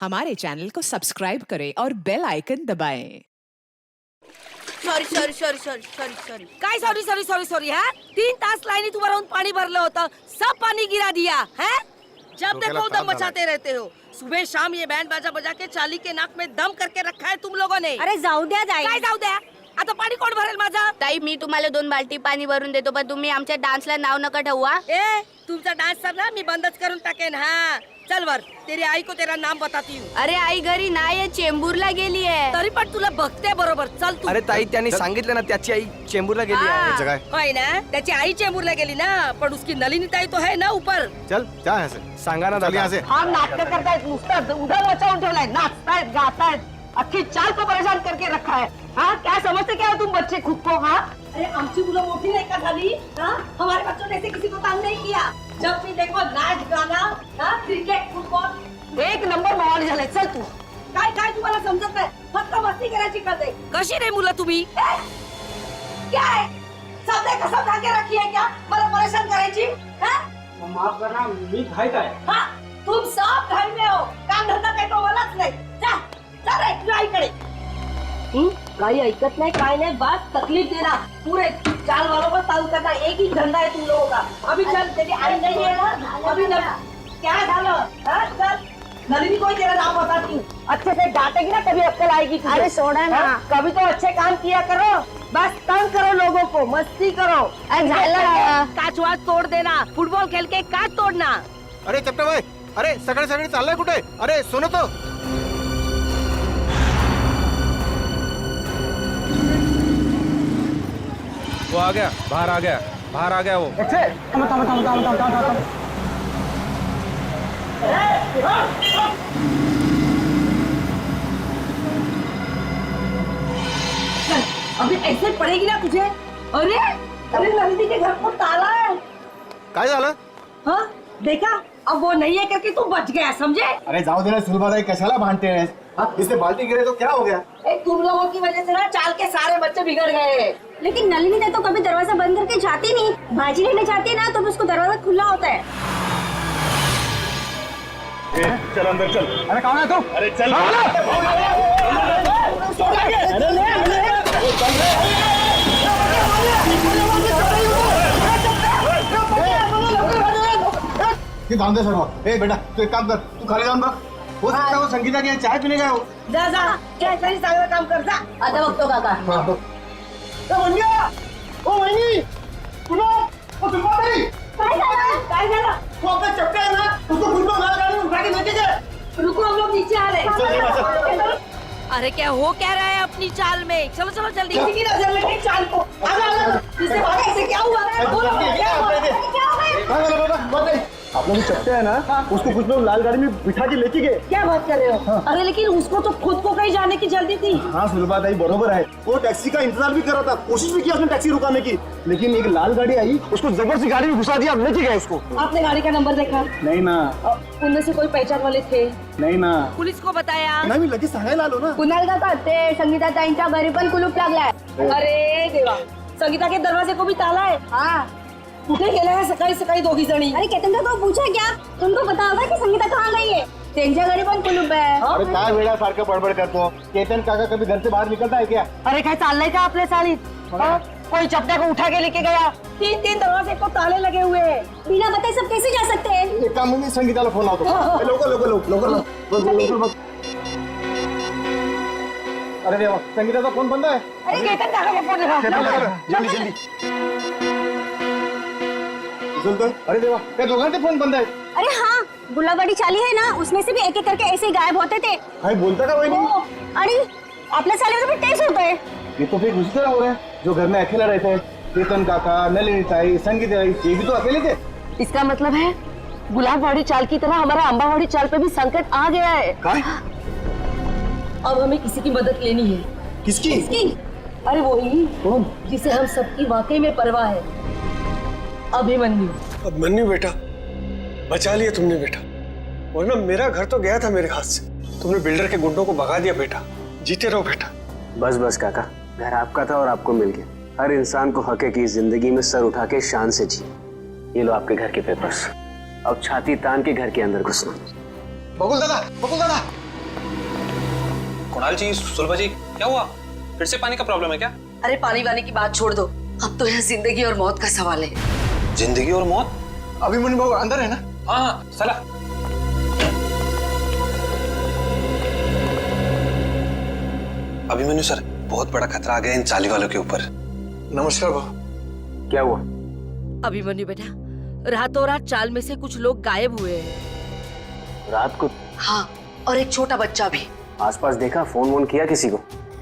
हमारे चैनल को सब्सक्राइब करें और बेल आइकन दबाएं। सॉरी काय सॉरी हा 3 तास लाईनीत उभं राहून पाणी भरलं होतं, सब पानी गिरा दिया है। जब देखो दम मचाते रहते हो, सुबह शाम ये बैंड बाजा बजा के चाली के नाक में दम करके रखा है तुम लोगों ने। अरे जाऊ द्या ताई. काय जाऊ द्या, आता पाणी कोण भरेल माझं? ताई मी तुम्हाला 2 बाल्टी पाणी भरून देतो, पण तुम्ही आमच्या डान्सला नाव नका ठेवू. ए तुमचा डान्स सर ना मी बंदच करून टाकेन. हा चल वर, तेरी आई को तेरा नाम बताती हूँ. अरे आई घरी नाहीये, चेंबूरला गेली आहे. तरी पण तुला बघते बरोबर. चल तू. अरे ताई त्यांनी सांगितलं ना त्याची आई चेंबूरला गेली आहे. हाँ, होय ना, त्याची आई चेंबूरला गेली ना, पण उसकी नलिनी ताई तो है ना ऊपर. चल क्या है से सांगा ना चल यहाँ से. हा नाटक करतायत, नुसतं उधर मचावून ठेवलाय, नाचतायत गातायत, अख्खी चाल को परेशान करके रखा है. हाँ क्या समझते क्या हो तुम बच्चे खुद को? हाँ अरे आमची मुलं मोठी नाही का झाली? हाँ हमारे बच्चों ने ऐसे किसी को तंग नहीं किया. जब भी देखो नाच गाना, हाँ क्रिकेट फुटबॉल, एक नंबर माहोल झालाय. चल तू. काय काय तुम्हाला समजत नाही, फक्त मस्ती करायची कळते. कशी रे मुलं तुम्ही? क्या है सबने कसम खा के रखी है क्या मला परेशान करायची? हाँ? माफ करना, मी घाईत आहे. हाँ, तुम सब घर में हो, काम धंदा काही तो मलाच नाही. जा जा रे तुझ्या आईकडे. काही ऐकत नाही, काय नाही, बस तकलीफ देना. पूरे चाल वालों को तंग करना, एक ही धंधा है तुम लोगों का. अभी चल, तेरी आई नहीं है ना, अभी न क्या झालं? हाँ चल, नलिनी को ही तेरा नाम बताती हूँ. अच्छे से डांटेगी ना तभी अक्कल आएगी तुझे. अरे सोडा ना. हाँ, कभी तो अच्छे काम किया करो, बस तंग करो लोगों को, मस्ती करो. झालं. काच वाच तोड देना, फुटबॉल खेल के काच तोडना. अरे चपटे भाई, अरे सगळे सगळे चाललंय कुठे? अरे सुनो तो. वो आ गया, बाहर आ गया वो. अभी ऐसे पड़ेगी ना तुझे. अरे अरे नलिनी के घर को ताला है. काय झालं? हाँ देखा, अब वो नहीं है करके तू बच गया, समझे? अरे जाओ दे ना, सुलभाताई कशाला भांडते हैं? इससे बाल्टी गिरे तो क्या हो गया? तुम लोगों की वजह से ना चाल के सारे बच्चे बिगड़ गए. लेकिन नलिनी ने तो कभी दरवाजा बंद करके जाती नहीं. भाजी लेने जाती है ना तो उसको दरवाजा खुला होता है. चल अंदर चल. अरे कौन है तू? अरे चल. जाऊन दे सर्व. ए बेटा तू एक काम कर, तू खाली जाऊन बघ. हो सकता है वो संगीता की चाय पीने गए हो. जा जा, क्या सही चांगलं काम कर जा. आता बघतो काका. हाँ, बघ. ओ वहिनी, तुला ओ सुलभाताई, काय झालं? वो आपका चपटा है ना, उसको फुटबॉल गाड़ी में उठा के लेके गए. रुको, हम लोग नीचे आ रहे हैं. चल, चल. अरे क्या हो क्या रहा है अपनी चाल में? चलो चलो जल्दी. किसी की नजर लगी चाल को. इससे भागे, इससे क्या हुआ? बोलो, क्या हुआ? काय झालं बाबा? बताई. आपला जो चपटा है ना, उसको कुछ लोग लाल गाड़ी में बिठा के लेके गए. क्या बात कर रहे हो? अरे लेकिन उसको तो खुद को कहीं जाने की जल्दी थी. हाँ सुलभाताई बरोबर है, वो टैक्सी का इंतजार भी कर रहा था, कोशिश भी की उसने टैक्सी रुकाने की, लेकिन एक लाल गाड़ी आई, उसको जबरदस्ती गाड़ी में घुसा दिया, लेके गए उसको. आपने गाड़ी का नंबर देखा? नहीं ना, उनमें से कोई पहचान वाले थे? नहीं ना. पुलिस को बताया? नाही मी लगेच सांगायला आलो ना. कुणाल काका ते संगीता ताईंच्या घरी पण कुलूप लागलाय. अरे देवा, संगीता के दरवाजे को भी ताला है. हाँ. कुठे गेले हैं सकाळी सकाळी दोघी जणी? अरे केतन काका पूछा क्या? तुमको पता होगा कि संगीता कहाँ गई है? त्यांच्या घरी पण कुलूप आहे. अरे काय वेड्यासारखं बडबड करतो. केतन काका कभी घर से बाहर निकलता है क्या? अरे काय चाललंय का आपल्या चालीत? हाँ? कोई चपटा को उठा के लेके गया. 3 दरवाजे को ताले लगे हुए हैं. बिना बताए सब कैसे जा सकते हैं? एक काम मी संगीताला फोन लावतो. ए, लवकर. बघ. अरे देवा, संगीताचा फोन बंद आहे. अरे केतन काका को फोन लगा. जल्दी. उचलतोय. अरे देवा, त्या दोघांचे फोन बंद आहेत. अरे हाँ, गुलाबवाड़ी चाली है ना, उसमें से भी एक एक करके ऐसे ही गायब होते थे. काय बोलता का वहिनी? अरे आपल्या चालीवर भी तेज होत है. ये तो फिर उसी तरह हो रहा है जो घर में अकेला रहते हैं. केतन काका, नलिनी ताई, संगीता ताई, ये भी तो अकेले थे. इसका मतलब है गुलाबवाड़ी चाल की तरह हमारा अंबावाड़ी चाल पे भी संकट आ गया है. काय? अब हमें किसी की मदद लेनी है. किसकी? अरे वही कौन? जिसे हम सबकी वाकई में परवाह है, अभिमन्यु. अभिमन्यु बेटा, बचा लिया तुमने बेटा, वरना मेरा घर तो गया था मेरे हाथ से. तुमने बिल्डर के गुंडों को भगा दिया बेटा. जीते रहो बेटा. बस बस काका, घर आपका था और आपको मिल गया. हर इंसान को हक है कि इस जिंदगी में सर उठा के शान से जिए. ये लो आपके घर के पेपर्स. अब छाती तान के घर के अंदर घुसना. बकुल दादा कुणाल जी, सुलभा जी, क्या हुआ? फिर से पानी का प्रॉब्लम है क्या? अरे पानी वानी की बात छोड़ दो, अब तो यहाँ जिंदगी और मौत का सवाल है। जिंदगी और मौत? अभिमन्यु बाबू अंदर है ना? हाँ, चला। अभिमन्यु सर, बहुत बड़ा खतरा आ गया इन चाली वालों के ऊपर। नमस्कार बाबू। क्या हुआ? अभिमन्यु बेटा, रातों रात चाल में से कुछ लोग गायब हुए हैं। रात को? हाँ, और एक छोटा बच्चा भी। आसपास देखा, फोन वोन किया किसी को?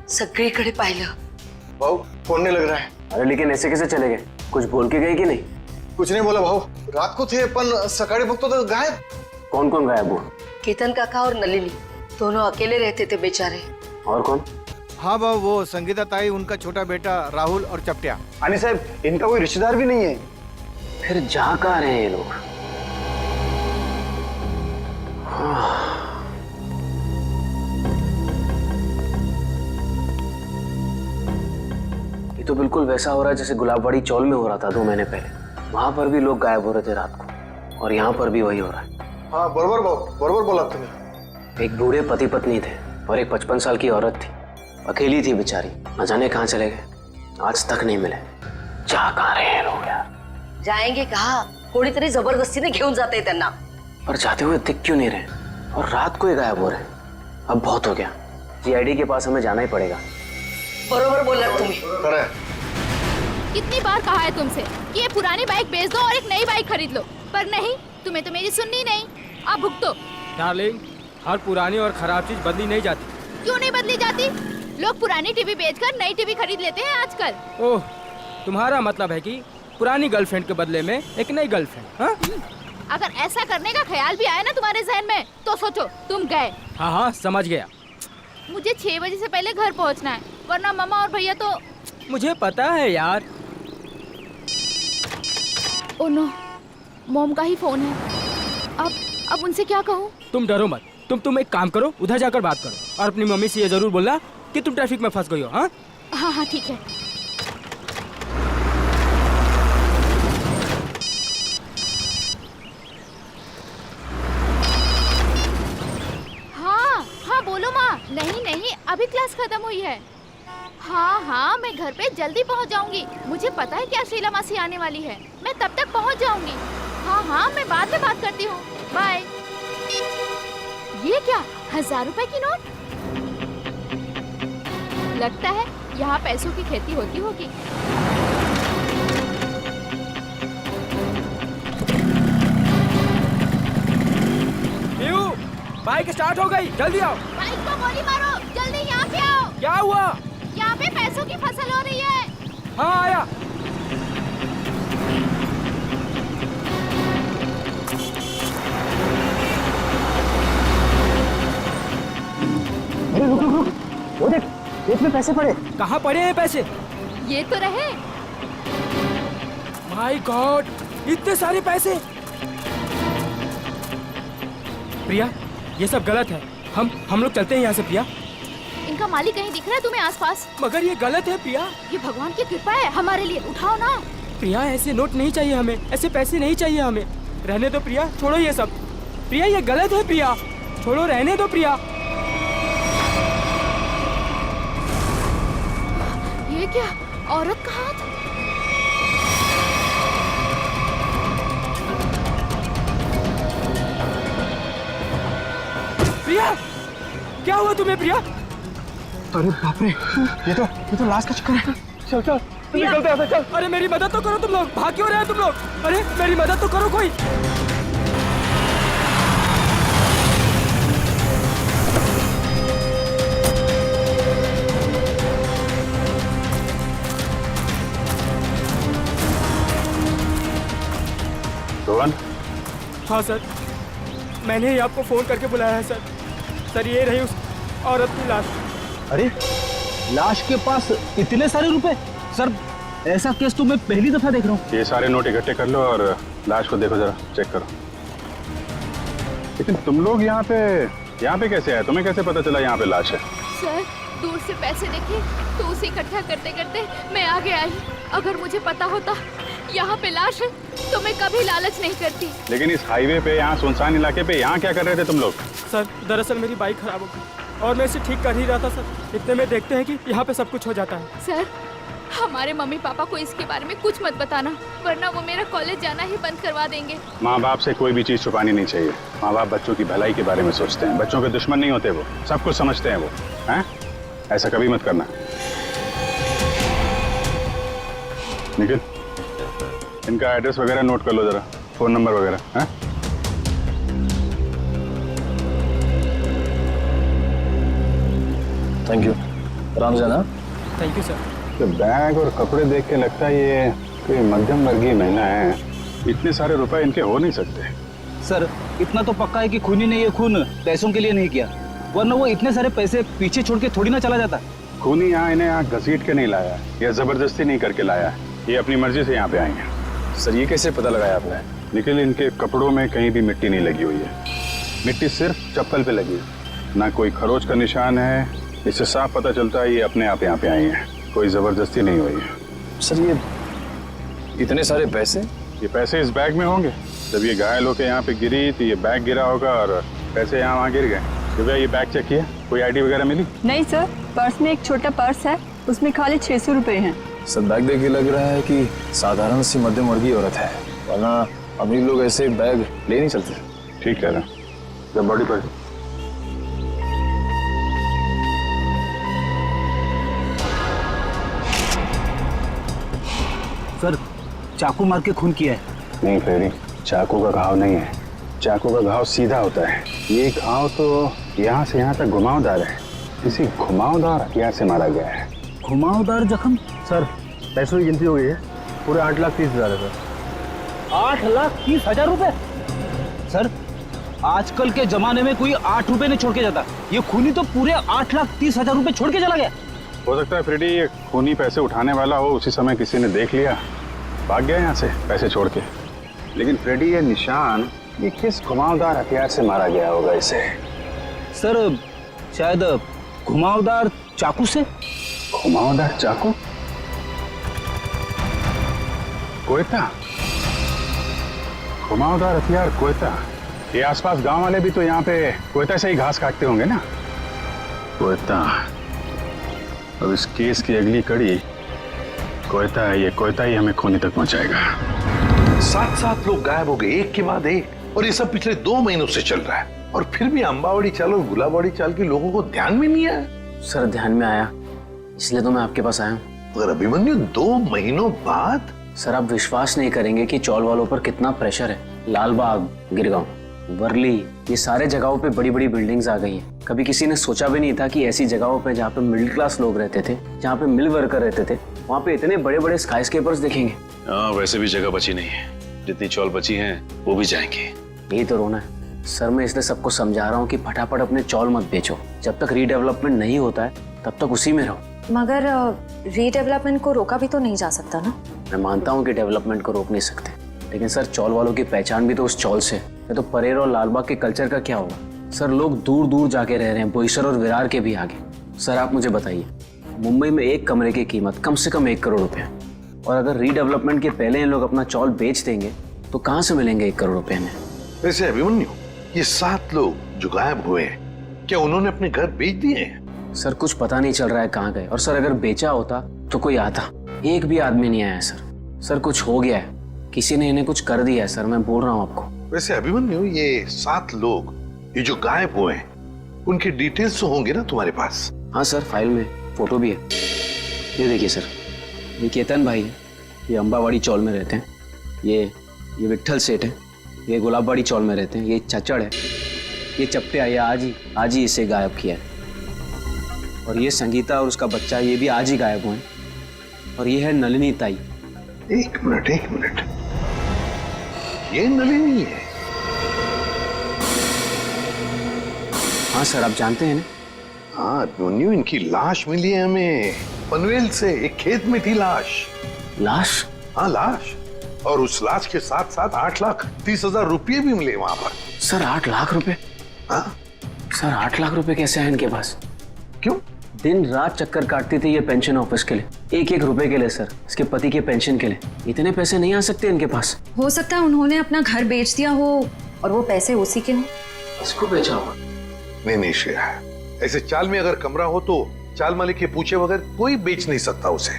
सगळीकडे पाहिलं। बाबू फोन नहीं लग रहा है। अरे लेकिन ऐसे कैसे चले गए? कुछ बोल के गए कि नहीं? कुछ नहीं बोला भाऊ, रात को थे पण सकाळी बघतो तो गायब। कौन कौन गायब हुआ? केतन काका और नलिनी दोनों अकेले रहते थे बेचारे। और कौन? हाँ बाबू, वो संगीता ताई, उनका छोटा बेटा राहुल और चपटिया। आणि साहब, इनका कोई रिश्तेदार भी नहीं है। फिर जा कहाँ रहे हैं ये लोग? ये तो बिल्कुल वैसा हो रहा है जैसे गुलाबवाड़ी चौल में हो रहा था 2 महीने पहले। वहां पर भी लोग गायब हो रहे थे रात को, और यहाँ पर भी वही हो रहा है। हाँ बरोबर भाऊ, बरोबर बोला तुम्हें। एक बूढ़े पति पत्नी थे और एक 55 साल की औरत थी। अकेली थी बेचारी, न जाने कहाँ चले गए, आज तक नहीं मिले। जा कहाँ रहे हैं लोग यार? जाएंगे कहा? कोणीतरी जबरदस्तीने घेऊन जाते त्यांना। पर जाते हुए दिख क्यों नहीं रहे, और रात को ही गायब हो रहे हैं? अब बहुत हो गया, जीआईडी के पास हमें जाना ही पड़ेगा। बरोबर बोला तुम्ही। खरं है। कितनी बार कहा है तुमसे कि ये पुरानी बाइक बेच दो और एक नई बाइक खरीद लो, पर नहीं, तुम्हें तो मेरी सुननी नहीं। आप भुगतो। डार्लिंग, हर पुरानी और खराब चीज बदली नहीं जाती। क्यों नहीं बदली जाती? लोग पुरानी टीवी बेचकर नई टीवी खरीद लेते हैं आजकल। ओह, तुम्हारा मतलब है कि पुरानी गर्लफ्रेंड के बदले में एक नई गर्लफ्रेंड? हाँ? अगर ऐसा करने का ख्याल भी आया ना तुम्हारे जहन में, तो सोचो तुम गए। हाँ हाँ, समझ गया। मुझे 6 बजे से पहले घर पहुंचना है, वरना मामा और भैया तो। मुझे पता है यार। ओह नो, मॉम का ही फोन है। अब उनसे क्या कहूँ? तुम डरो मत, तुम एक काम करो, उधर जाकर बात करो और अपनी मम्मी से ये जरूर बोलना कि तुम ट्रैफिक में फंस गई हो। हाँ हाँ हाँ ठीक है। हाँ हाँ बोलो माँ। नहीं नहीं, अभी क्लास खत्म हुई है। हाँ हाँ, मैं घर पे जल्दी पहुँच जाऊंगी। मुझे पता है क्या शीला मासी आने वाली है, मैं तब तक पहुँच जाऊंगी। हाँ हाँ, मैं बाद में बात करती हूँ, बाय। ये क्या, 1000 रुपए की नोट? लगता है यहाँ पैसों की खेती होती होगी। बाइक स्टार्ट हो गई, जल्दी आओ। बाइक को गोली मारो, जल्दी यहाँ पे आओ। क्या हुआ? यहाँ पे पैसों की फसल हो रही है। हाँ आया। अरे रुक रुक रुक, वो देख, खेत में पैसे पड़े। कहाँ पड़े हैं पैसे? ये तो रहे। माय गॉड, इतने सारे पैसे। प्रिया, ये सब गलत है। हम लोग चलते हैं यहाँ से प्रिया। इनका मालिक कहीं दिख रहा है तुम्हें आसपास? मगर ये गलत है प्रिया। ये भगवान की कृपा है हमारे लिए, उठाओ ना। प्रिया, ऐसे नोट नहीं चाहिए हमें, ऐसे पैसे नहीं चाहिए हमें। रहने दो प्रिया, छोड़ो ये सब। प्रिया, ये गलत है प्रिया, छोड़ो, रहने दो प्रिया। ये क्या, औरत का हाथ? प्रिया, क्या हुआ तुम्हें प्रिया? अरे बाप रे, ये तो लाश का चक्कर है। चल चल निकलते हैं, चल। अरे मेरी मदद तो करो तुम लोग, भाग क्यों रहे हो तुम लोग? अरे मेरी मदद तो करो कोई। रोहन? हाँ सर, मैंने ही आपको फोन करके बुलाया है सर। सर, ये रही उस औरत की लाश। अरे लाश के पास इतने सारे रुपए? सर, ऐसा केस तो मैं पहली दफा देख रहा हूँ। ये सारे नोट इकट्ठे कर लो और लाश को देखो, जरा चेक करो। लेकिन तुम लोग यहाँ पे कैसे आए? तुम्हें कैसे पता चला यहाँ पे लाश है? सर, दूर से पैसे देखे तो उसे इकट्ठा करते करते मैं आगे आई। अगर मुझे पता होता यहाँ पे लाश है तो मैं कभी लालच नहीं करती। लेकिन इस हाईवे पे, यहाँ सुनसान इलाके पे, यहाँ क्या कर रहे थे तुम लोग? सर, दरअसल मेरी बाइक खराब हो गई। और मैं इसे ठीक कर ही रहा था सर। इतने में देखते हैं कि यहाँ पे सब कुछ हो जाता है। सर, हमारे मम्मी पापा को इसके बारे में कुछ मत बताना, वरना वो मेरा कॉलेज जाना ही बंद करवा देंगे। माँ बाप से कोई भी चीज छुपानी नहीं चाहिए। माँ बाप बच्चों की भलाई के बारे में सोचते हैं, बच्चों के दुश्मन नहीं होते, वो सब कुछ समझते हैं वो, हैं? ऐसा कभी मत करना। निखिल, इनका एड्रेस वगैरह नोट कर लो जरा, फोन नंबर वगैरह, हैं? Thank you. आराम से ना। Thank you sir. तो बैग और कपड़े देख के लगता है ये कोई मध्यम वर्गीय महिला है। इतने सारे रुपए इनके हो नहीं सकते। सर, इतना तो पक्का है कि खूनी ने ये खून पैसों के लिए नहीं किया, वरना वो इतने सारे पैसे पीछे छोड़ के थोड़ी ना चला जाता। खूनी यहाँ इन्हें यहाँ घसीट के नहीं लाया या जबरदस्ती नहीं करके लाया, ये अपनी मर्जी से यहाँ पे आए हैं। सर ये कैसे पता लगाया आपने? निखिल, इनके कपड़ों में कहीं भी मिट्टी नहीं लगी हुई है, मिट्टी सिर्फ चप्पल पे लगी है, ना कोई खरोच का निशान है। इससे साफ पता चलता है ये अपने आप यहाँ पे आए हैं, कोई जबरदस्ती नहीं हुई है। सर ये इतने सारे पैसे? ये पैसे इस बैग में होंगे। जब ये घायल होकर यहाँ पे गिरी तो ये बैग गिरा होगा और पैसे यहाँ वहाँ गिर गए। तो ये बैग चेक किया, कोई आईडी वगैरह मिली? नहीं सर, पर्स में एक छोटा पर्स है, उसमें खाली 600 रुपए हैं। सर बैग देख के लग रहा है कि साधारण सी मध्यम वर्गीय औरत है, वरना अमीर लोग ऐसे बैग ले नहीं चलते। ठीक कह रहा हूँ। जब बॉडी पर सर, चाकू मार के खून किया है। नहीं फ्रेडी, चाकू का घाव नहीं है, चाकू का घाव सीधा होता है। ये घाव तो यहाँ से यहाँ तक घुमावदार है, किसी घुमावदार हथियार से मारा गया है। घुमावदार जख्म? सर पैसों की गिनती हो गई है, पूरे 8,30,000 है सर। 8,30,000 रुपए? सर, आजकल के जमाने में कोई 8 रुपए नहीं छोड़ के जाता, ये खूनी तो पूरे 8,30,000 रुपए छोड़ के चला गया। हो सकता है फ्रेडी ये खूनी पैसे उठाने वाला हो, उसी समय किसी ने देख लिया, भाग गया यहाँ से पैसे छोड़ के। लेकिन फ्रेडी ये निशान, ये किस घुमावदार हथियार से मारा गया होगा इसे? सर, शायद घुमावदार चाकू से। घुमावदार चाकू? कोयता? घुमावदार हथियार कोयता? ये आसपास गांव वाले भी तो यहाँ पे कोयता से ही घास काटते होंगे ना। कोयता। अब इस केस की अगली कड़ी कोयता है, ये कोयता ही हमें खूनी तक पहुंचाएगा। 7 लोग गायब हो गए एक के बाद एक, और ये सब पिछले 2 महीनों से चल रहा है, और फिर भी अंबावड़ी चाल और गुलाबवाड़ी चाल के लोगों को ध्यान में नहीं आया। सर ध्यान में आया, इसलिए तो मैं आपके पास आया हूँ। मगर अभिमन्यु 2 महीनों बाद? सर आप विश्वास नहीं करेंगे कि चौल वालों पर कितना प्रेशर है। लालबाग, गिरगांव, वर्ली, ये सारे जगहों पे बड़ी बड़ी बिल्डिंग्स आ गई हैं। कभी किसी ने सोचा भी नहीं था कि ऐसी जगहों पे जहाँ पे मिडिल क्लास लोग रहते थे, जहाँ पे मिल वर्कर रहते थे, वहाँ पे इतने बड़े बड़े स्काई स्केपर्स देखेंगे। हाँ, वैसे भी जगह बची नहीं है, जितनी चौल बची हैं वो भी जाएंगे। यही तो रोना है सर। मैं इसलिए सबको समझा रहा हूँ कि फटाफट अपने चौल मत बेचो, जब तक रीडेवलपमेंट नहीं होता है तब तक उसी में रहो। मगर रीडेवलपमेंट को रोका भी तो नहीं जा सकता ना। मैं मानता हूँ कि डेवलपमेंट को रोक नहीं सकते, लेकिन सर चौल वालों की पहचान भी तो उस चौल से है। तो परेर और लालबाग के कल्चर का क्या होगा? सर लोग दूर दूर जाके रह रहे हैं, बोईसर और विरार के भी आगे। सर आप मुझे बताइए, मुंबई में एक कमरे की कीमत कम से कम 1 करोड़ रुपए है, और अगर रीडेवलपमेंट के पहले इन लोग अपना चौल बेच देंगे तो कहाँ से मिलेंगे 1 करोड़ रुपए में? वैसे अभिमन्यु, ये 7 लोग जो गायब हुए हैं, क्या उन्होंने अपने घर बेच दिए हैं? सर कुछ पता नहीं चल रहा है कहाँ गए, और सर अगर बेचा होता तो कोई आता। एक भी आदमी नहीं आया सर। सर कुछ हो गया है, किसी ने इन्हें कुछ कर दिया है सर, मैं बोल रहा हूँ आपको। वैसे अभिमन्यु, ये 7 लोग ये जो गायब हुए हैं, उनके डिटेल्स तो होंगे ना तुम्हारे पास? हाँ सर, फाइल में फोटो भी है। ये देखिए सर, ये केतन भाई है, ये अंबावाड़ी चौल में रहते हैं। ये विट्ठल सेठ है, ये गुलाबवाड़ी चौल में रहते हैं। ये चचड़ है, ये चपटे आया आज ही इसे गायब किया है। और ये संगीता और उसका बच्चा, ये भी आज ही गायब हुए हैं। और ये है नलिनी ताई। एक मिनट, ये नलिनी है? हाँ सर, आप जानते हैं ना? हाँ अभिमन्यु, इनकी लाश मिली है हमें पनवेल से, एक खेत में थी लाश। लाश? हाँ लाश, और उस लाश के साथ साथ 8,30,000 रुपये भी मिले वहां पर। सर 8 लाख रुपए? हाँ सर 8 लाख रुपए कैसे आए इनके पास? क्यों? दिन रात चक्कर काटती थी ये पेंशन ऑफिस के लिए, 1-1 रुपए के लिए सर, इसके पति के पेंशन के लिए। इतने पैसे नहीं आ सकते इनके पास। हो सकता है उन्होंने अपना घर बेच दिया हो और वो पैसे उसी के हों। इसको बेचा होगा? नहीं श्रेया, ऐसे चाल में अगर कमरा हो तो चाल मालिक के पूछे बगैर कोई बेच नहीं सकता उसे।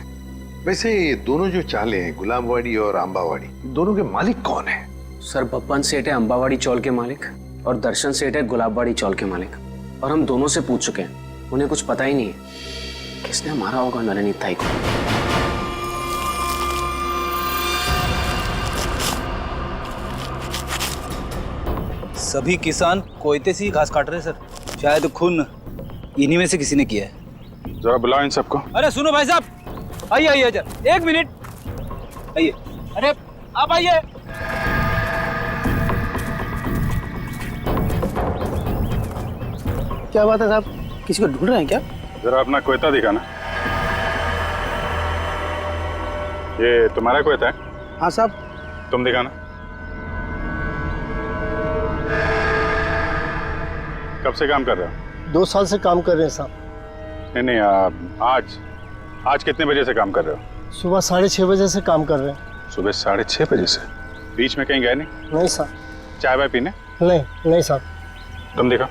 वैसे ये दोनों जो चालें हैं, गुलाबवाड़ी और अंबावाड़ी, दोनों के मालिक कौन है? सर बब्बन सेठ है अंबावाड़ी चौल के मालिक और दर्शन सेठ है गुलाबवाड़ी चौल के मालिक। और हम दोनों से पूछ चुके हैं, उन्हें कुछ पता ही नहीं है किसने मारा होगा नलिनी ताई को। सभी किसान कोयते से ही घास काट रहे हैं सर। शायद खून इन्हीं में से किसी ने किया है। जरा बुलाओ इन सबको। अरे सुनो भाई साहब, आइए आइए जरा, एक मिनट आइए। अरे आप आइए। क्या बात है साहब, किसी को ढूंढ रहे हैं क्या? जरा अपना कोयता दिखाना। ये तुम्हारा कोयता है? हाँ साहब। तुम दिखाना। कब से काम कर रहे हो? 2 साल से काम कर रहे हैं साहब। नहीं, आज कितने बजे से काम कर रहे हो? सुबह 6:30 बजे से काम कर रहे हैं। सुबह 6:30 बजे से? बीच में कहीं गए नहीं? नहीं साहब। चाय वाय पीने? नहीं साहब। तुम देखो।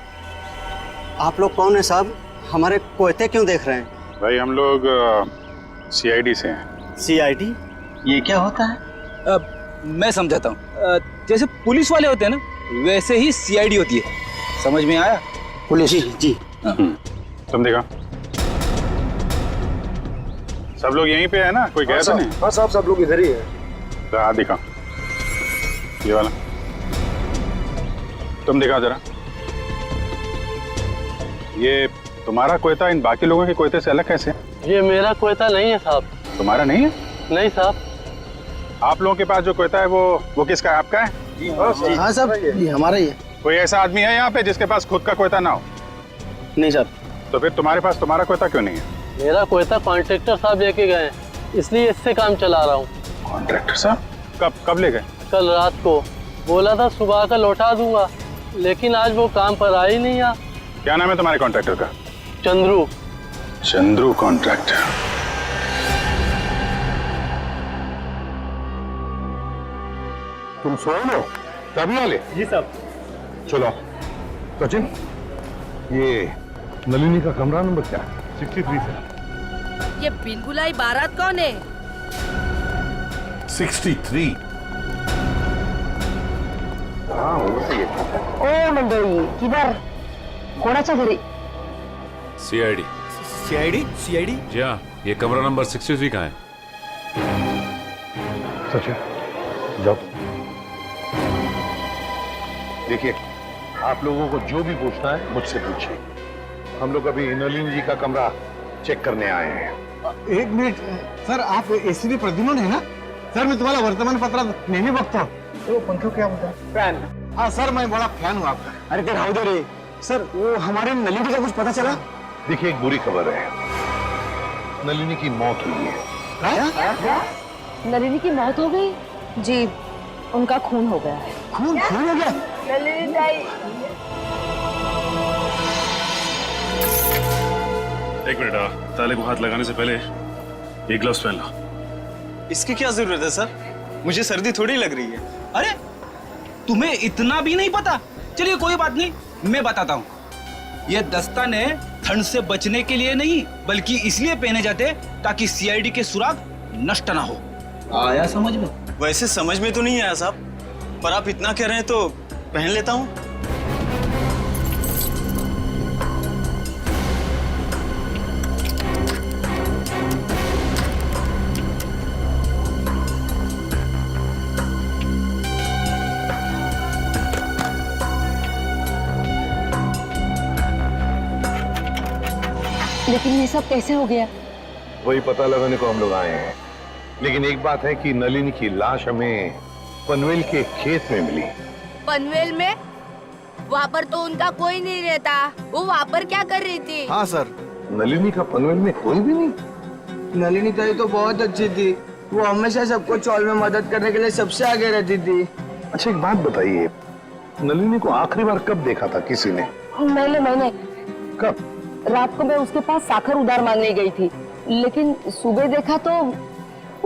आप लोग कौन है साहब? हमारे कोयते क्यों देख रहे हैं? भाई हम लोग CID से हैं। CID? ये क्या होता है? मैं समझाता हूँ। जैसे पुलिस वाले होते हैं ना, वैसे ही CID होती है। समझ में आया? पुलिस? जी। तुम देखो। सब लोग यहीं पे है ना? कोई गया तो नहीं? हाँ साहब, सब लोग इधर ही है। हाँ दिखा, ये वाला तुम दिखा जरा। ये तुम्हारा कोयता इन बाकी लोगों के कोयते से अलग कैसे? ये मेरा कोयता नहीं है साहब। तुम्हारा नहीं है? नहीं साहब। आप लोगों के पास जो कोयता है वो किसका है? आपका है? हाँ साहब, ये हमारा ही है। कोई ऐसा आदमी है यहाँ पे जिसके पास खुद का कोयता ना हो? नहीं साहब। तो फिर तुम्हारे पास तुम्हारा कोयता क्यों नहीं है? मेरा कोयता कॉन्ट्रैक्टर साहब लेके गए, इसलिए इससे काम चला रहा हूँ। कॉन्ट्रैक्टर साहब? कब ले गए? कल रात को। बोला था सुबह का लौटा दूंगा, लेकिन आज वो काम पर आ ही नहीं। क्या नाम है तुम्हारे कॉन्ट्रैक्टर का? चंद्रू। चंद्रू कॉन्ट्रैक्टर। तुम सोए हो? चाबी वाले? जी साहब। चलो सचिन, ये नलिनी का कमरा नंबर क्या है? 63 से। ये बिन बुलाई बारात कौन है? 63। हाँ होगा ये। ओ मंडळी, किधर कोणाच्या घरी? CID। CID? जी हाँ, ये कमरा नंबर 63 का है। सचिन जाओ। देखिए, आप लोगों को जो भी पूछना है मुझसे पूछिए। हम लोग अभी नलिनी जी का कमरा चेक करने आए हैं। 1 मिनिट सर, आप ACP प्रद्युम्न है ना? सर मैं तुम्हारा वर्तमानपत्रात नेहमी बघतो। तो पंखा क्या होता है? फैन। हाँ सर, मैं बड़ा फैन हूँ आपका। अरे ते राहू दे रे सर, वो हमारे नलिनी का कुछ पता चला? देखिए, एक बुरी खबर है, नलिनी की मौत हुई है। नलिनी की मौत हो गई? जी, उनका खून हो गया है। खून हो गया? नलिनी ताई। एक मिनट, ताले को हाथ लगाने से पहले ये ग्लव्स पहन लो। इसकी क्या जरूरत है सर? मुझे सर्दी थोड़ी लग रही है। अरे तुम्हें इतना भी नहीं पता? चलिए कोई बात नहीं, मैं बताता हूँ। ये दस्ताने ठंड से बचने के लिए नहीं, बल्कि इसलिए पहने जाते ताकि CID के सुराग नष्ट ना हो। आया समझ में? वैसे समझ में तो नहीं आया साहब, पर आप इतना कह रहे हैं तो पहन लेता हूँ। लेकिन ये सब कैसे हो गया? वही पता लगाने को हम लोग आए हैं। लेकिन एक बात है कि नलिनी की लाश हमें पनवेल के खेत में मिली। पनवेल में? वहाँ पर तो उनका कोई नहीं रहता। वो वहाँ पर क्या कर रही थी? हाँ सर, नलिनी का पनवेल में कोई भी नहीं। नलिनी ताई तो बहुत अच्छी थी, वो हमेशा सबको चौल में मदद करने के लिए सबसे आगे रहती थी। अच्छा एक बात बताइए, नलिनी को आखिरी बार कब देखा था किसी ने? मैंने। कब? रात को मैं उसके पास साखर उधार मांगने गई थी, लेकिन सुबह देखा तो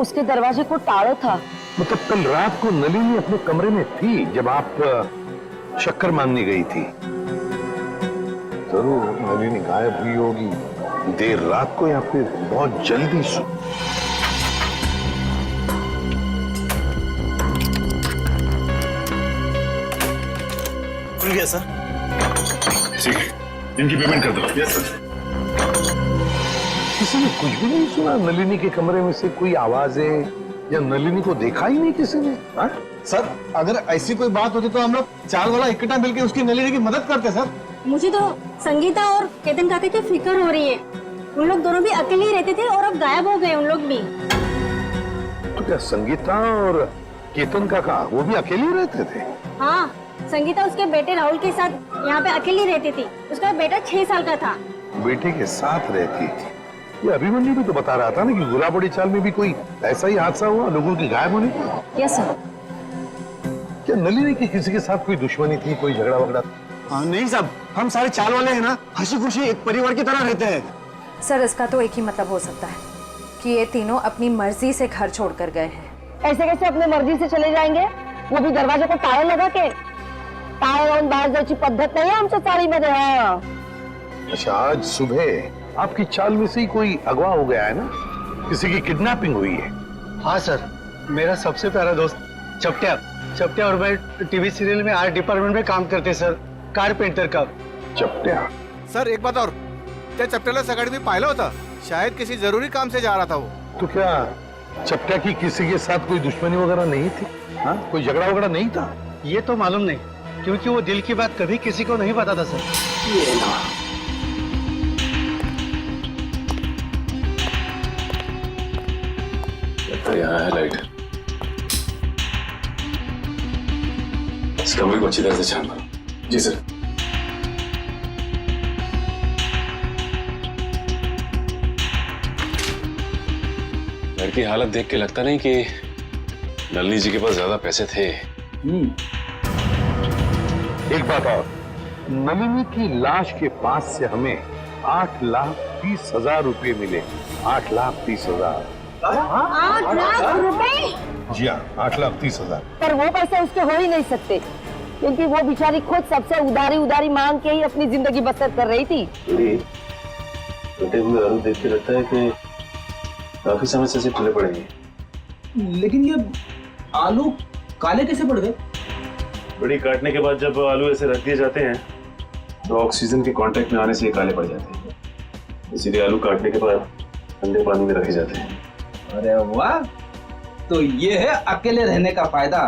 उसके दरवाजे को ताला था। मतलब कल रात को नलिनी अपने कमरे में थी जब आप शक्कर मांगने गई थी? जरूर नलिनी गायब हुई होगी, देर रात को या फिर बहुत जल्दी खुल गया सर। ठीक है, इनकी पेमेंट कर दो। Yes sir. किसी ने कुछ भी नहीं सुना? नलिनी के कमरे में से कोई आवाजें या नलिनी को देखा ही नहीं किसी ने? हा? सर अगर ऐसी कोई बात होती तो हम लोग चाल वाला इकट्ठा मिलकर उसकी नलिनी की मदद करते सर। मुझे तो संगीता और केतन काका की फिक्र हो रही है। उन लोग दोनों भी अकेले ही रहते थे और अब गायब हो गए उन लोग भी। तो क्या संगीता और केतन काका वो भी अकेले ही रहते थे? हाँ, संगीता उसके बेटे राहुल के साथ यहाँ पे अकेली रहती थी। उसका बेटा 6 साल का था। बेटे के साथ रहती थी। ये अभिमन्यु भी तो बता रहा था ना कि गुलाबड़ी चाल में भी कोई ऐसा ही हादसा हुआ लोगों के गायब होने का। Yes sir. क्या नलिनी की किसी के साथ कोई दुश्मनी थी, कोई झगड़ा वगड़ा? नहीं साहब, हम सारे चाल वाले हैं ना, हंसी खुशी एक परिवार की तरह रहते हैं। सर इसका तो एक ही मतलब हो सकता है कि ये तीनों अपनी मर्जी से घर छोड़कर गए हैं। ऐसे कैसे अपनी मर्जी से चले जाएंगे? वो भी दरवाजे को ताला लगा के। ताला लावून बाहेर जायची पद्धत नाही आमच्या चाळीमध्ये। हाँ। अच्छा, आज सुबह आपकी चाल में से ही कोई अगवा हो गया है ना? किसी की किडनैपिंग हुई है? हाँ सर, मेरा सबसे प्यारा दोस्त चपटिया और मैं टीवी सीरियल में आर्ट डिपार्टमेंट में काम करते सर, कारपेंटर का। चपटिया? सर एक बात और, त्या चपट्याला सकाळी मी पाहिलं होतं, शायद किसी जरूरी काम से जा रहा था वो। तो क्या चपटिया की किसी के साथ कोई दुश्मनी वगैरह नहीं थी? हाँ, कोई झगड़ा वगैरह नहीं था? ये तो मालूम नहीं, क्योंकि वो दिल की बात कभी किसी को नहीं बताता सर। ये ना। यहाँ है लाइट। इस कमरे को अच्छी तरह से छान मारो। जी सर। घर की हालत देख के लगता नहीं कि नलिनी जी के पास ज्यादा पैसे थे। एक बात और, नलिनी की लाश के पास से हमें 8,30,000 रुपए मिले। 8,30,000। 8 लाख रुपए? जी हाँ, 8,30,000। पर वो पैसे उसके हो ही नहीं सकते, क्योंकि वो बेचारी खुद सबसे उधारी मांग के ही अपनी जिंदगी बसर कर रही थी। कटे हुए आलू देख के लगता है कि काफी समय से टूटे पड़ेंगे। लेकिन ये आलू काले कैसे पड़ गए? बड़ी काटने के बाद जब आलू ऐसे रख दिए जाते हैं तो ऑक्सीजन के कांटेक्ट में आने से ये काले पड़ जाते हैं, इसीलिए आलू काटने के बाद ठंडे पानी में रखे जाते हैं। अरे वाह, तो ये है अकेले रहने का फायदा।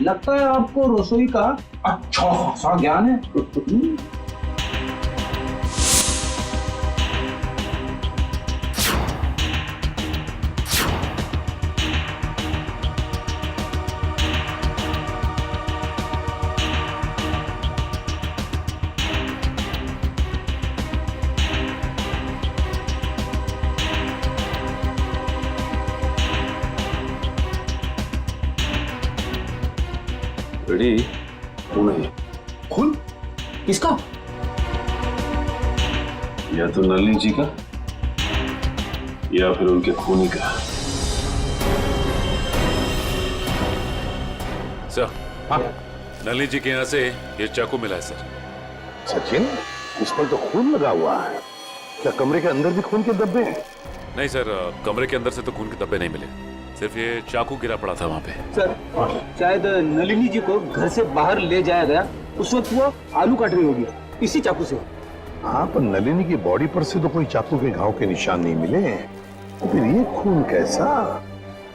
लगता है आपको रसोई का अच्छा खासा ज्ञान है। बड़ी खून है। खून? किसका? या तो नलिनी जी का या फिर उनके खूनी का। सर, हाँ, नलिनी जी के यहाँ से ये चाकू मिला है सर। सचिन, इस पर तो खून लगा हुआ है। क्या कमरे के अंदर भी खून के धब्बे हैं? नहीं सर, कमरे के अंदर से तो खून के धब्बे नहीं मिले, सिर्फ ये चाकू गिरा पड़ा था वहाँ पे। सर, शायद नलिनी जी को घर से बाहर ले जाया गया, उस वक्त वो आलू काट रही होगी इसी चाकू से। हाँ, पर नलिनी की बॉडी पर से तो कोई चाकू के घाव के निशान नहीं मिले। तो फिर ये खून कैसा?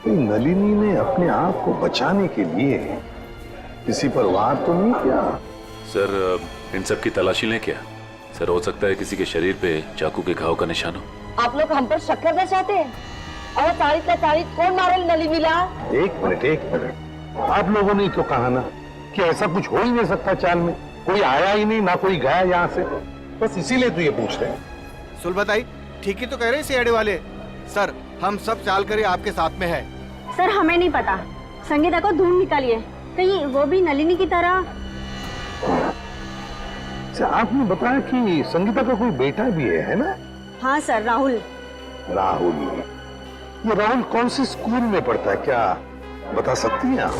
नलिनी ने अपने आप को बचाने के लिए किसी पर वार तो नहीं किया? सर, इन सब की तलाशी लें क्या? सर, हो सकता है किसी के शरीर पे चाकू के घाव का निशान हो। आप लोग हम पर शक करना चाहते हैं? और तारीख कौन मारे नलिनीला? एक मिनट, आप लोगों ने तो कहा ना कि ऐसा कुछ हो ही नहीं सकता चाल में। कोई आया ही नहीं, ना कोई गया यहाँ से, बस इसीलिए तो ये पूछ रहे हैं। सुलभताई ठीक ही तो कह रहे हैं सीआईडी वाले। सर, हम सब चाल करी आपके साथ में है। सर हमें नहीं पता, संगीता को ढूंढ निकालिए, कहीं वो भी नलिनी की तरह। आपने बताया कि संगीता का कोई बेटा भी है ना? हाँ सर, राहुल। ये राहुल कौन से स्कूल में पढ़ता है, क्या बता सकती हैं आप?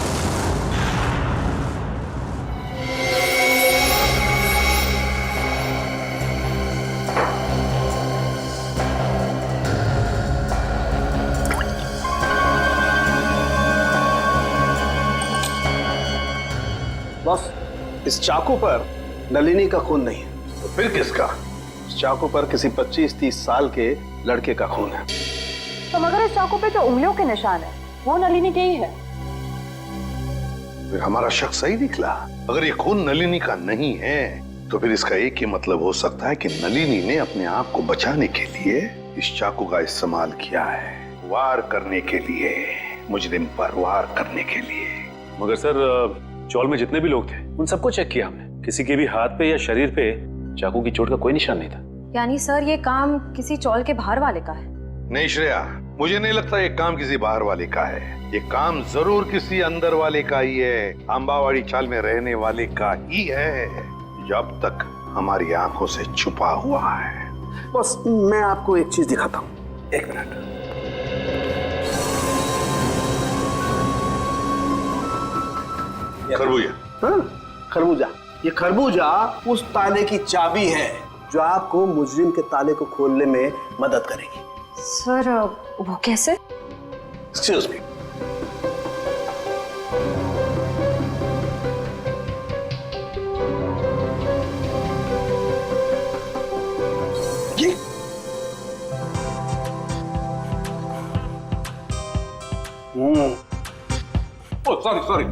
बॉस, इस चाकू पर नलिनी का खून नहीं है। तो फिर किसका? इस चाकू पर किसी 25-30 साल के लड़के का खून है। तो मगर इस चाकू पे जो उंगलियों के निशान है वो नलिनी के ही है। फिर हमारा शक सही निकला। अगर ये खून नलिनी का नहीं है तो फिर इसका एक ही मतलब हो सकता है कि नलिनी ने अपने आप को बचाने के लिए इस चाकू का इस्तेमाल किया है, वार करने के लिए, मुजरिम पर वार करने के लिए। मगर सर, चौल में जितने भी लोग थे उन सबको चेक किया हमने, किसी के भी हाथ पे या शरीर पे चाकू की चोट का कोई निशान नहीं था। यानी सर ये काम किसी चौल के बाहर वाले का है? नहीं श्रेया, मुझे नहीं लगता ये काम किसी बाहर वाले का है। ये काम जरूर किसी अंदर वाले का ही है, अंबावाड़ी चाल में रहने वाले का ही है, जो अब तक हमारी आंखों से छुपा हुआ है। बस मैं आपको एक चीज दिखाता हूँ, 1 मिनट। खरबूजा? हाँ, खरबूजा। ये खरबूजा उस ताले की चाबी है जो आपको मुजरिम के ताले को खोलने में मदद करेगी। सर वो कैसे? Excuse me. सॉरी।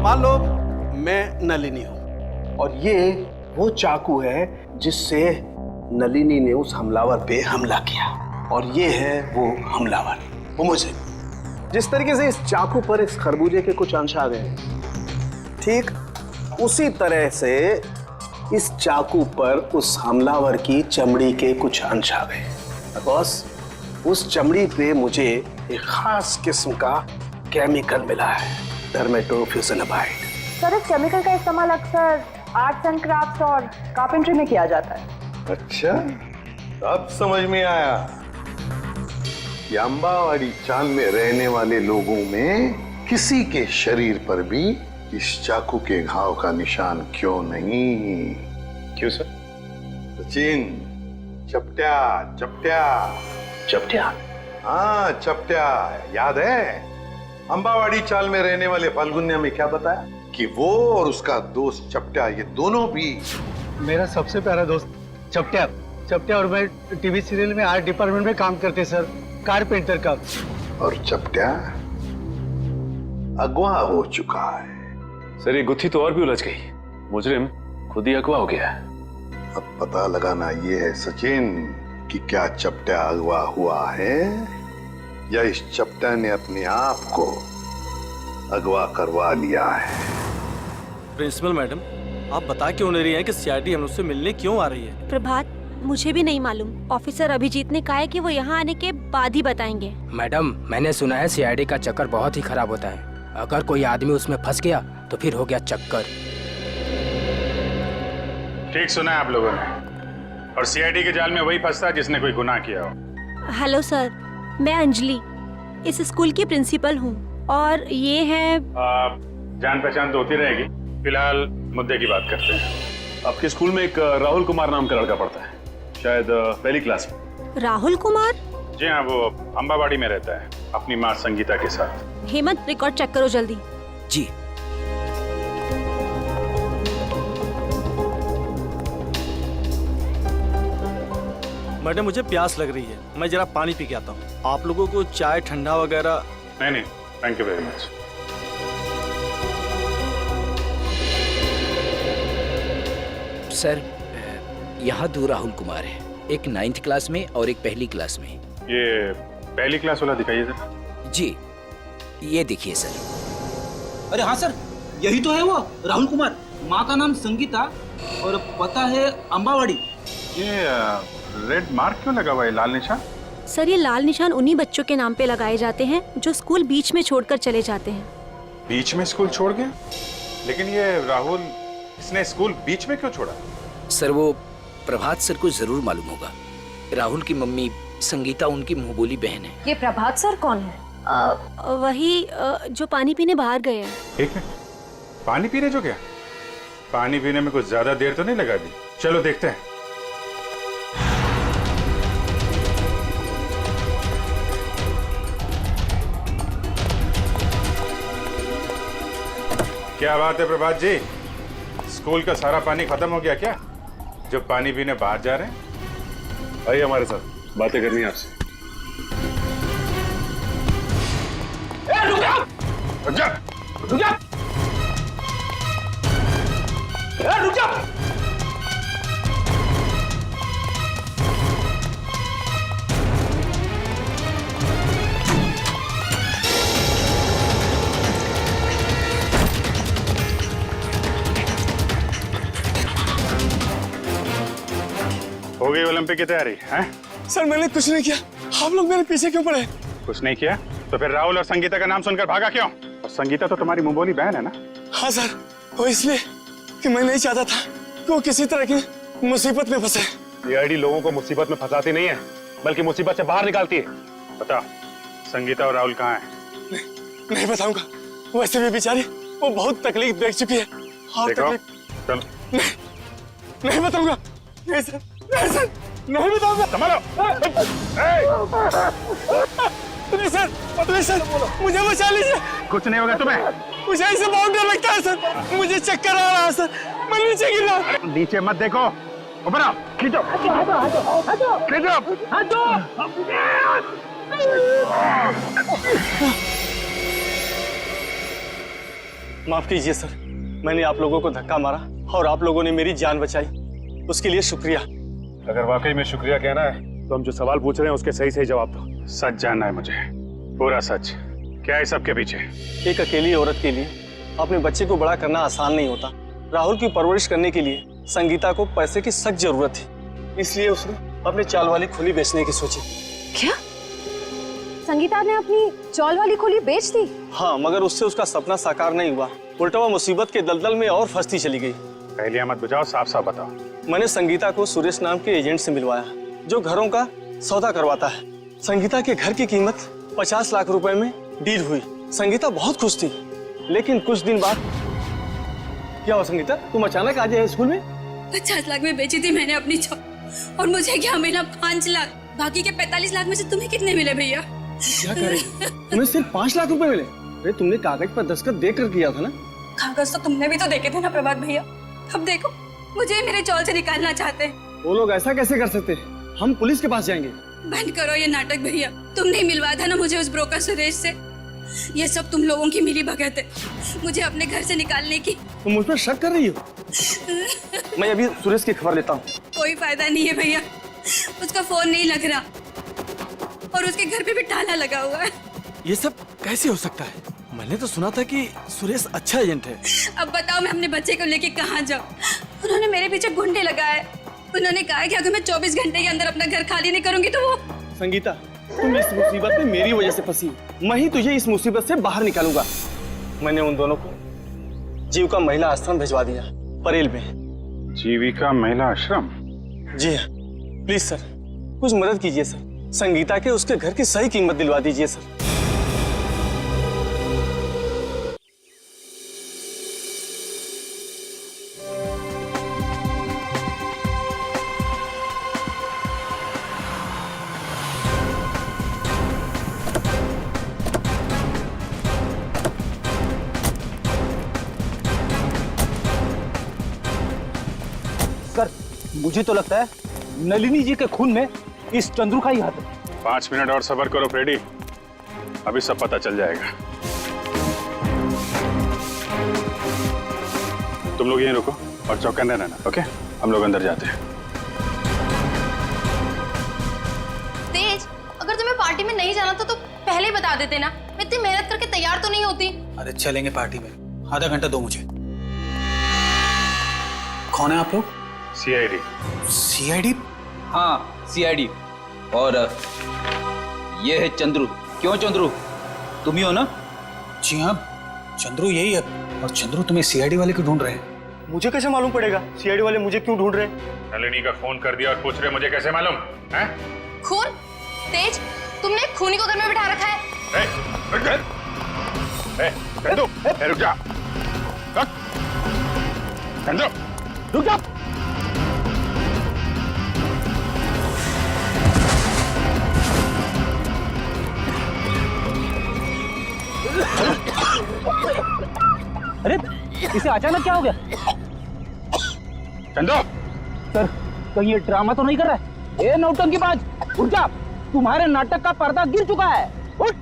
मान लो मैं नलिनी हूं और ये वो चाकू है जिससे नलिनी ने उस हमलावर पे हमला किया, और ये है वो हमलावर, वो मुझे। जिस तरीके से इस चाकू पर इस खरबूजे के कुछ अंश आ गए, ठीक उसी तरह से इस चाकू पर उस हमलावर की चमड़ी के कुछ अंश आ गए। बॉस, उस चमड़ी पे मुझे एक खास किस्म का केमिकल मिला है, डर्मेटोफ्यूजिनामाइड। सर इस केमिकल का इस्तेमाल अक्सर आर्ट्स एंड क्राफ्ट्स और कारपेंट्री में किया जाता है। अच्छा, अब समझ में आया कि अंबावाड़ी चाल में रहने वाले लोगों में किसी के शरीर पर भी इस चाकू के घाव का निशान क्यों नहीं। क्यों सर? सचिन, चपट्या चपट्या चपट्या? हाँ चपट्या, याद है? अंबावाड़ी चाल में रहने वाले फाल्गुन्या में क्या बताया कि वो और उसका दोस्त चपट्या, ये दोनों भी मेरा सबसे प्यारा दोस्त चपट्या। चपट्या और मैं टीवी सीरियल में आर्ट डिपार्टमेंट में काम करते सर, कारपेंटर का। और चपट्या अगवा हो चुका है। सर ये गुत्थी तो और भी उलझ गई, मुजरिम खुद ही अगवा हो गया है। अब पता लगाना ये है सचिन कि क्या चपट्या अगवा हुआ है या इस चपट्या ने अपने आप को अगवा करवा लिया है। प्रिंसिपल मैडम, आप बता क्यों नहीं रही हैं कि सीआईडी हम उससे मिलने क्यों आ रही है? प्रभात, मुझे भी नहीं मालूम। ऑफिसर अभिजीत ने कहा है कि वो यहाँ आने के बाद ही बताएंगे। मैडम, मैंने सुना है सीआईडी का चक्कर बहुत ही खराब होता है। अगर कोई आदमी उसमें फंस गया तो फिर हो गया चक्कर। ठीक सुना है आप लोगों ने, और सीआईडी के जाल में वही फंसता है जिसने कोई गुनाह किया हो। हेलो सर, मैं अंजलि इस स्कूल की प्रिंसिपल हूँ और ये है। जान पहचान तो होती रहेगी, फिलहाल मुद्दे की बात करते हैं। आपके स्कूल में एक राहुल कुमार नाम का लड़का पढ़ता है, शायद पहली क्लास में। राहुल कुमार? जी हाँ, वो अंबावाड़ी में रहता है अपनी माँ संगीता के साथ। हेमंत, रिकॉर्ड चेक करो जल्दी। जी। मैडम मुझे प्यास लग रही है, मैं जरा पानी पी के आता हूँ। आप लोगों को चाय ठंडा वगैरह? नहीं, thank you very much. Sir, यहाँ 2 राहुल कुमार है, एक 9th क्लास में और एक पहली क्लास में। ये पहली क्लास वाला दिखाइए सर। जी, ये देखिए सर। अरे हाँ सर, यही तो है वो राहुल कुमार। माँ का नाम संगीता और पता है अंबावाड़ी। ये रेड मार्क क्यों लगा हुआ है, लाल निशान? सर ये लाल निशान उन्हीं बच्चों के नाम पे लगाए जाते हैं जो स्कूल बीच में छोड़कर चले जाते हैं। बीच में स्कूल छोड़ गए? लेकिन ये राहुल, इसने स्कूल बीच में क्यों छोड़ा? सर वो प्रभात सर को जरूर मालूम होगा। राहुल की मम्मी संगीता उनकी मुंहबोली बहन है। ये प्रभात सर कौन है? वही जो पानी पीने बाहर गए हैं। एक मिनट, पानी पीने जो गया? पानी पीने में कुछ ज्यादा देर तो नहीं लगा दी? चलो देखते हैं। क्या बात है प्रभात जी, स्कूल का सारा पानी खत्म हो गया क्या? जो पानी पीने बाहर जा रहे हैं? आइए हमारे साथ, बातें करनी है आपसे। रुक जा! रुक जा! रुक जा! रुक जा! हो गई ओलंपिक की तैयारी हैं? सर मैंने कुछ नहीं किया, आप लोग मेरे पीछे क्यों पड़े? कुछ नहीं किया तो फिर राहुल और संगीता का नाम सुनकर भागा क्यों? और संगीता तो तुम्हारी मुंह बोली बहन है ना? हाँ सर, वो इसलिए कि मैं नहीं चाहता था कि वो किसी तरह की मुसीबत में फंसे। ये आईडी लोगों को मुसीबत में फंसाती नहीं है, बल्कि मुसीबत से बाहर निकालती है। बता, संगीता और राहुल कहाँ हैं? नहीं बताऊंगा, वैसे भी बेचारी वो बहुत तकलीफ देख चुकी है। और देखो, तकलीफ चलो। नहीं बताऊंगा, नहीं सर, नहीं सर, नहीं बताऊंगा। संभालो। नहीं सर, नहीं सर, मुझे बचा लीजिए। कुछ नहीं होगा तुम्हें। मुझे ऐसे बहुत डर लगता है सर, मुझे चक्कर आ रहा है सर, मैं नीचे गिर रहा हूं। नीचे मत देखो, ऊपर आओ, खींचो, खींचो। माफ कीजिए सर, मैंने आप लोगों को धक्का मारा और आप लोगों ने मेरी जान बचाई, उसके लिए शुक्रिया। अगर वाकई में शुक्रिया कहना है तो हम जो सवाल पूछ रहे हैं उसके सही सही जवाब दो। सच जानना है मुझे, पूरा सच। क्या है सबके पीछे? एक अकेली औरत के लिए अपने बच्चे को बड़ा करना आसान नहीं होता। राहुल की परवरिश करने के लिए संगीता को पैसे की सख्त जरूरत थी, इसलिए उसने अपनी चाल वाली खुली बेचने की सोची। क्या? संगीता ने अपनी चौल वाली खोली बेच दी? हाँ, मगर उससे उसका सपना साकार नहीं हुआ, उल्टा वो मुसीबत के दलदल में और फंसती चली गई। पहले मत बुझाओ, साफ साफ बताओ। मैंने संगीता को सुरेश नाम के एजेंट से मिलवाया, जो घरों का सौदा करवाता है। संगीता के घर की कीमत 50 लाख रुपए में डील हुई। संगीता बहुत खुश थी, लेकिन कुछ दिन बाद क्या हुआ? संगीता, तुम अचानक आ जाए स्कूल में? 50 लाख में बेची थी मैंने अपनी चौल, और मुझे क्या मिला? 5 लाख। बाकी के 45 लाख में से तुम्हें कितने मिले भैया? क्या कह रही? तुम्हें सिर्फ 5 लाख रुपए मिले? अरे तुमने कागज पर दस्तखत देकर किया था ना? कागज तो तुमने भी तो देखे थे ना प्रभात भैया। अब देखो, मुझे मेरे चौल से निकालना चाहते हैं। वो लोग ऐसा कैसे कर सकते हैं? हम पुलिस के पास जाएंगे। बंद करो ये नाटक भैया, तुमने ही मिलवाया था ना मुझे उस ब्रोकर सुरेश से। ये सब तुम लोगों की मिली भगत है, मुझे अपने घर से निकालने की। तुम मुझ पर शक कर रही हो? मैं अभी सुरेश की खबर लेता हूँ। कोई फायदा नहीं है भैया, उसका फोन नहीं लग रहा और उसके घर पे भी ताला लगा हुआ है। ये सब कैसे हो सकता है? मैंने तो सुना था कि सुरेश अच्छा एजेंट है। अब बताओ मैं अपने बच्चे को लेके कहाँ जाऊँ? उन्होंने मेरे पीछे गुंडे लगाए। उन्होंने कहा कि अगर मैं 24 घंटे के अंदर अपना घर खाली नहीं करूंगी तो वो। संगीता, तुम इस मुसीबत में मेरी वजह से फंसी, मैं ही तुझे इस मुसीबत से बाहर निकालूंगा। मैंने उन दोनों को जीविका महिला आश्रम भिजवा दिया, परेल में। जीविका महिला आश्रम? जी हाँ, प्लीज सर, कुछ मदद कीजिए सर। संगीता के उसके घर की सही कीमत दिलवा दीजिए सर। सर, मुझे तो लगता है नलिनी जी के खून में इस चंद्रू का ही हाथ है। 5 मिनट और सब्र करो फ्रेडी, अभी सब पता चल जाएगा। तुम लोग यहीं रुको और चौकन्ने रहना, ओके? हम लोग अंदर जाते हैं। तेज, अगर तुम्हें पार्टी में नहीं जाना था तो पहले ही बता देते ना, मैं इतनी मेहनत करके तैयार तो नहीं होती। अरे चलेंगे पार्टी में, आधा घंटा दो मुझे। कौन है आप लोग? सीआईडी। सीआईडी? हाँ, सीआईडी। और ये है चंद्रू। क्यों चंद्रू, तुम ही हो ना? जी हाँ, चंद्रू यही है। और चंद्रू तुम्हें सीआईडी वाले क्यों ढूंढ रहे हैं? मुझे कैसे मालूम पड़ेगा सीआईडी वाले मुझे क्यों ढूंढ रहे हैं? नलिनी का फोन कर दिया और पूछ रहे मुझे कैसे मालूम है? खून? तेज, तुमने खूनी को घर में बिठा रखा है। चंदू, रुक जा। चंदू, रुक जा। अरे इसे अचानक क्या हो गया? चंदो, सर कहीं ये ड्रामा तो नहीं कर रहा है? ए नौटंकीबाज, उठ जा, तुम्हारे नाटक का पर्दा गिर चुका है, उठ।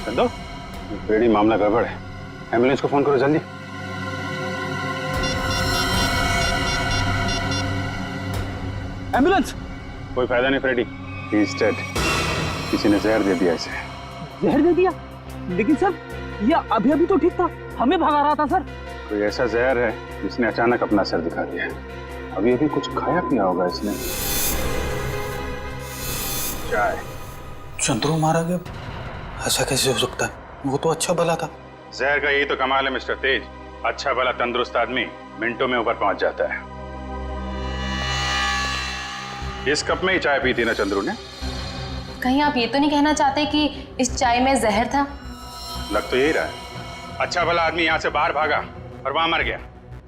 चंदो, फ्रेडी मामला गड़बड़ है, एम्बुलेंस को फोन करो जल्दी। एम्बुलेंस? कोई फायदा नहीं फ्रेडी, ही इज डेड। किसी ने जहर दे दिया इसे। जहर दे दिया? लेकिन सर ये अभी अभी तो ठीक था, हमें भगा रहा था सर। कोई ऐसा जहर है जिसने अचानक अपना सर दिखा दिया। अभी अभी कुछ खाया पिया होगा इसने। चाय। चंद्रू मारा गया? ऐसा कैसे हो सकता है? वो तो अच्छा भला था। जहर का यही तो कमाल है मिस्टर तेज, अच्छा भला तंदुरुस्त आदमी मिनटों में ऊपर पहुंच जाता है। इस कप में ही चाय पी थी ना चंद्रू ने? कहीं आप ये तो नहीं कहना चाहते कि इस चाय में जहर था? लग तो यही रहा है। अच्छा भला आदमी यहाँ से बाहर भागा और वहां मर गया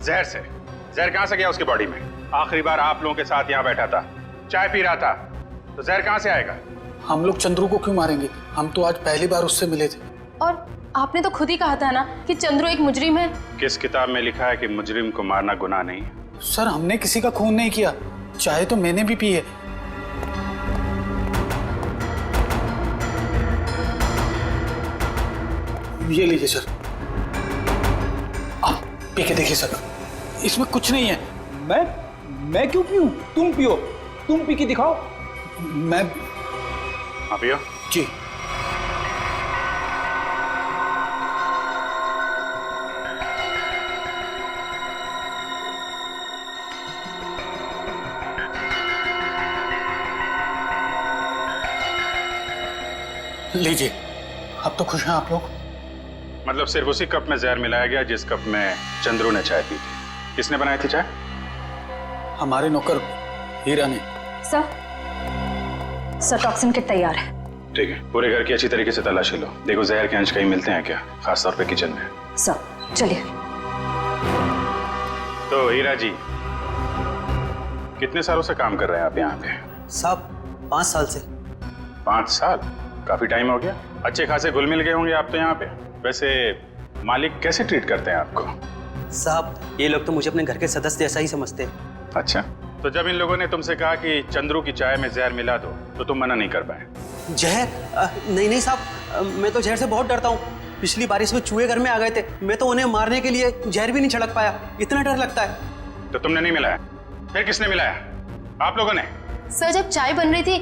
जहर से। जहर कहां से गया उसकी बॉडी में? आखिरी बार आप लोगों के साथ यहाँ बैठा था, चाय पी रहा था, तो जहर कहां से आएगा? हम लोग चंद्रू को क्यों मारेंगे? हम तो आज पहली बार उससे मिले थे। और आपने तो खुद ही कहा था ना कि चंद्रू एक मुजरिम है। किस किताब में लिखा है कि मुजरिम को मारना गुनाह नहीं? सर हमने किसी का खून नहीं किया, चाय तो मैंने भी पी है। ये लीजिए सर, आप पी के देखिए सर, इसमें कुछ नहीं है। मैं क्यों पीऊं? तुम पियो, तुम पी के दिखाओ। मैं हाँ पियो जी। लीजिए, अब तो खुश हैं आप लोग? मतलब सिर्फ उसी कप में जहर मिलाया गया जिस कप में चंद्रू ने चाय पी थी। किसने बनाई थी चाय? हमारे नौकर हीरा ने। सर टॉक्सिन किट तैयार है। ठीक है, पूरे घर की अच्छी तरीके से तलाशी लो, देखो जहर के अंश कहीं मिलते हैं क्या, खासतौर पे किचन में। सर चलिए। तो हीरा जी, कितने सालों से काम कर रहे हैं आप यहाँ पे? साहब 5 साल से। 5 साल? काफी टाइम हो गया। अच्छे खासे घुल मिल गए होंगे आप तो यहाँ पे। वैसे मालिक कैसे ट्रीट करते हैं आपको? साहब ये लोग तो मुझे अपने घर के सदस्य जैसा ही समझते हैं। अच्छा, तो जब इन लोगों ने तुमसे कहा कि चंद्रू की चाय में जहर मिला दो, तो तुम मना नहीं कर पाए? जहर? नहीं साहब, मैं तो जहर से बहुत डरता हूँ। पिछली बारिश में चूहे घर में आ गए थे, मैं तो उन्हें मारने के लिए जहर भी नहीं छिड़क पाया, इतना डर लगता है। तो तुमने नहीं मिलाया? फिर किसने मिलाया? आप लोगों ने? सर जब चाय बन रही थी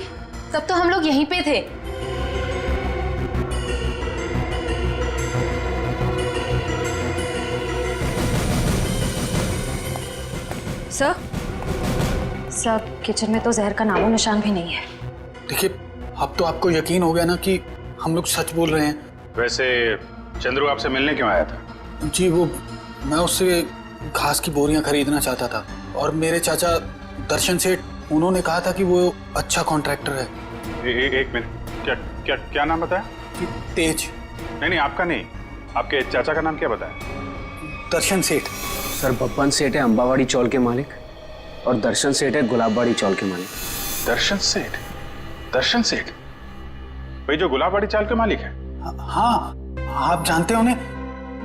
तब तो हम लोग यहीं पे थे। सर किचन में तो जहर का नामो निशान भी नहीं है। देखिए, अब तो आपको यकीन हो गया ना कि हम लोग सच बोल रहे हैं। वैसे चंद्रू आपसे मिलने क्यों आया था? जी वो मैं उससे घास की बोरियां खरीदना चाहता था, और मेरे चाचा दर्शन सेठ, उन्होंने कहा था कि वो अच्छा कॉन्ट्रैक्टर है। एक मिनट, क्या क्या क्या नाम बताया? तेज। नहीं, आपका नहीं, आपके चाचा का नाम क्या बताया? दर्शन सेठ। सर बब्बन सेठ है अंबावाड़ी चौल के मालिक, और दर्शन सेठ है गुलाबबाड़ी चौल के मालिक। दर्शन सेठ? दर्शन सेठ वही जो गुलाबबाड़ी चौल के मालिक है? हाँ, आप जानते हो उन्हें?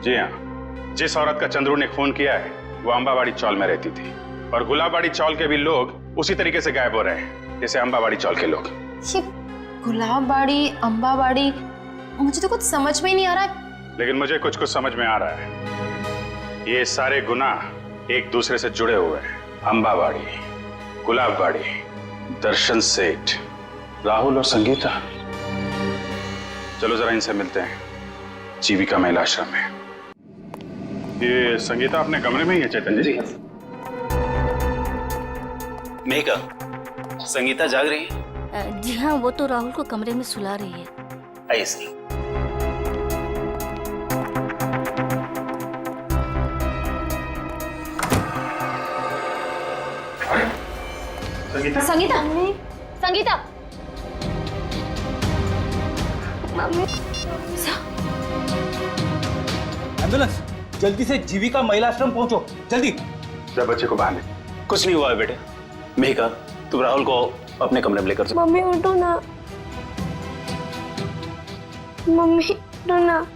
जी हाँ, जिस औरत का चंद्रू ने खून किया है वो अंबावाड़ी चौल में रहती थी, और गुलाबबाड़ी चौल के भी लोग उसी तरीके से गायब हो रहे हैं जैसे अंबावाड़ी चौल के लोग। ये गुलाबबाड़ी, अंबावाड़ी, मुझे तो कुछ समझ में ही नहीं आ रहा। लेकिन मुझे कुछ कुछ समझ में आ रहा है। ये सारे गुनाह एक दूसरे से जुड़े हुए हैं। अंबावाड़ी, गुलाबबाड़ी, दर्शन सेठ, राहुल और संगीता। चलो जरा इनसे मिलते हैं जीविका महिला आश्रम में। ये संगीता अपने कमरे में ही है चैतन्य जी? मेघा, संगीता जाग रही है? जी हाँ, वो तो राहुल को कमरे में सुला रही है। आइए सर। संगीता? संगीता, संगीता, एम्बुलेंस, जल्दी से जीविका महिला आश्रम पहुंचो, जल्दी। जब बच्चे को बाहर ले। कुछ नहीं हुआ है बेटे। मेघा, तुम राहुल को अपने कमरे में लेकर जाओ। मम्मी उठो ना। मम्मी रोना।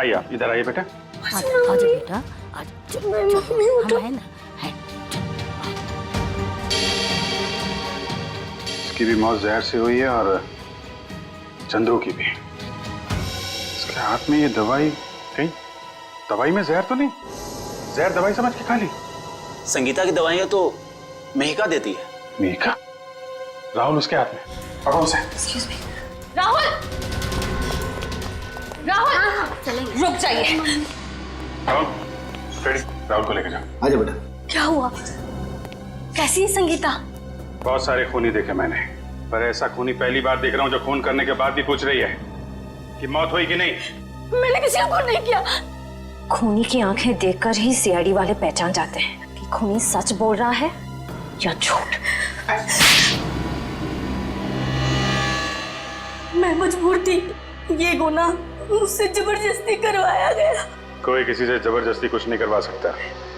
आइए आप इधर आइए बेटा। आजा बेटा, आजा। मम्मी उठो। हम है ना, है। इसकी भी मौत जहर से हुई है और चंद्रू की भी। इसके हाथ में ये दवाई, कहीं दवाई में जहर तो नहीं? जहर दवाई समझ के खा ली? संगीता की दवाइयाँ तो मेहिका देती है। मेहिका? राहुल उसके हाथ में, पकड़ो उसे। राहुल, राहुल, रुक जाइए। राहुल, फ्रेडी, राहुल को लेकर जाओ। आजा बेटा। क्या हुआ? कैसी है संगीता? बहुत सारे खूनी देखे मैंने, पर ऐसा खूनी पहली बार देख रहा हूँ जो खून करने के बाद भी पूछ रही है कि मौत हुई कि नहीं। मैंने किसी को खून नहीं किया। खूनी की आंखें देखकर ही सीआईडी वाले पहचान जाते हैं कि खूनी सच बोल रहा है या झूठ। मैं मजबूर थी, ये गुनाह मुझसे जबरदस्ती करवाया गया। कोई किसी से जबरदस्ती कुछ नहीं करवा सकता।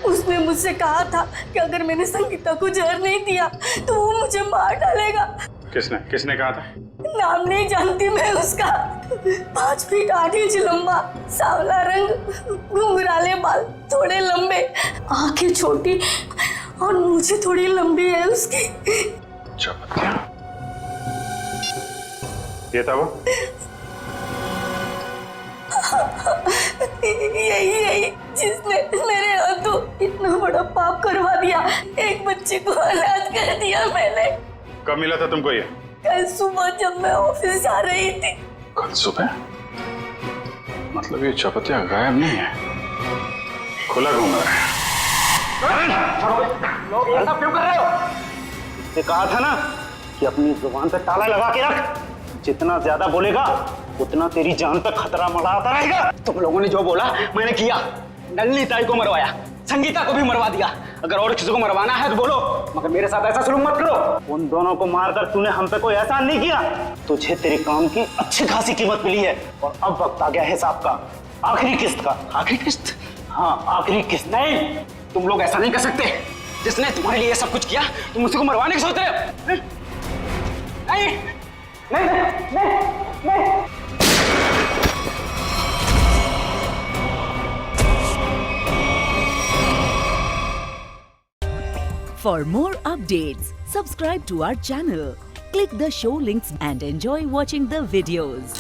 उसने मुझसे कहा था कि अगर मैंने संगीता को जहर नहीं दिया तो वो मुझे मार डालेगा। किसने किसने कहा था? नाम नहीं जानती मैं उसका। 5 फीट 8 इंच लंबा, सांवला रंग, घुंघराले बाल, थोड़े लंबे, आंखें छोटी और मूछें थोड़ी लंबी है उसकी। ये था वो? यही जिसने मेरे हाथों इतना बड़ा पाप करवा दिया। एक बच्चे को अनाथ कर दिया मैंने। कब मिला था तुमको ये? कल सुबह जब मैं ऑफिस जा रही थी। कल सुबह? मतलब ये चपतिया गायब नहीं है, खुला घूम रहा है। लोग ये सब क्यों कर रहे हो? ये कहा था ना कि अपनी जुबान पे ताला लगा के रख। जितना ज्यादा बोलेगा उतना तेरी जान पे खतरा मंडराता रहेगा। तुम लोगों ने जो बोला मैंने किया। नलिनी ताई को मरवाया, संगीता को भी मरवा दिया। अगर और किसी को मरवाना है तो बोलो, मगर मेरे साथ ऐसा सलूक मत करो। उन दोनों को मारकर तूने हम पे कोई एहसान नहीं किया। तुझे तेरे काम की अच्छी खासी कीमत मिली है और अब वक्त आ गया हिसाब का, आखिरी किस्त का। आखिरी किस्त? हाँ, आखिरी किस्त। नहीं, तुम लोग ऐसा नहीं कर सकते। जिसने तुम्हारे लिए सब कुछ किया तुम उसी को मरवाने की सोच रहे हो? नहीं नहीं नहीं नहीं। For more updates, subscribe to our channel, click the show links and enjoy watching the videos.